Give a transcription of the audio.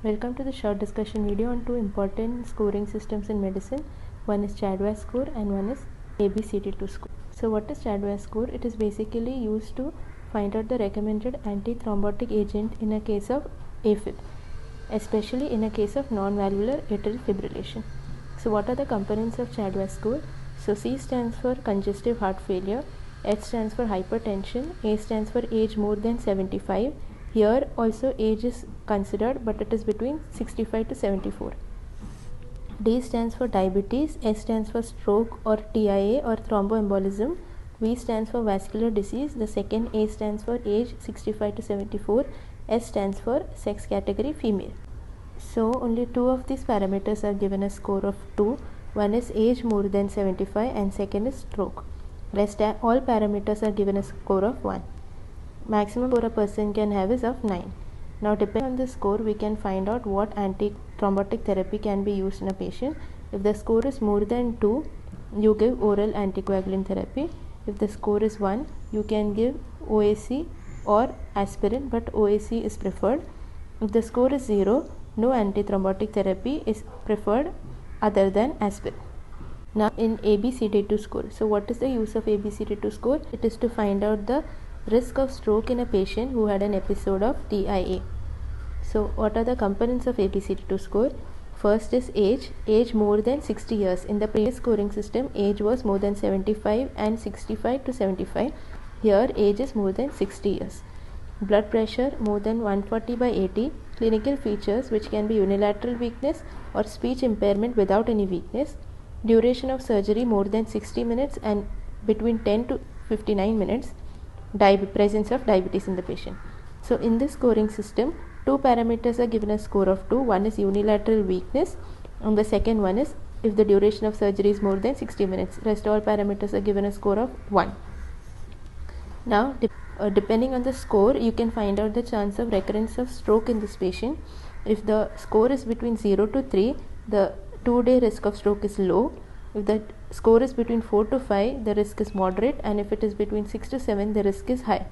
Welcome to the short discussion video on two important scoring systems in medicine. One is Chadwick score and one is ABCD2 score. So what is Chadwick score? It is basically used to find out the recommended antithrombotic agent in a case of AFib, especially in a case of non-valvular atrial fibrillation. So what are the components of Chadwick score? So C stands for congestive heart failure, H stands for hypertension, A stands for age more than 75. Here also age is considered, but it is between 65 to 74. D stands for diabetes, S stands for stroke or TIA or thromboembolism, V stands for vascular disease, the second A stands for age 65 to 74, S stands for sex category female. So only two of these parameters are given a score of 2. One is age more than 75 and second is stroke. Rest all parameters are given a score of 1. Maximum score a person can have is of 9. Now depending on the score we can find out what antithrombotic therapy can be used in a patient. If the score is more than 2, you give oral anticoagulant therapy. If the score is 1, you can give OAC or aspirin, but OAC is preferred. If the score is 0, no antithrombotic therapy is preferred other than aspirin. Now in ABCD2 score. So what is the use of ABCD2 score? It is to find out the risk of stroke in a patient who had an episode of TIA. So what are the components of ABCD2 score? First is age more than 60 years. In the previous scoring system, age was more than 75 and 65 to 75. Here age is more than 60 years. Blood pressure more than 140 by 80. Clinical features which can be unilateral weakness or speech impairment without any weakness. Duration of surgery more than 60 minutes and between 10 to 59 minutes. Presence of diabetes in the patient. So in this scoring system, two parameters are given a score of 2. One is unilateral weakness and the second one is if the duration of surgery is more than 60 minutes. Rest all parameters are given a score of 1. Now depending on the score, you can find out the chance of recurrence of stroke in this patient. If the score is between 0 to 3, the 2-day risk of stroke is low. If the score is between 4 to 5, the risk is moderate, and if it is between 6 to 7, the risk is high.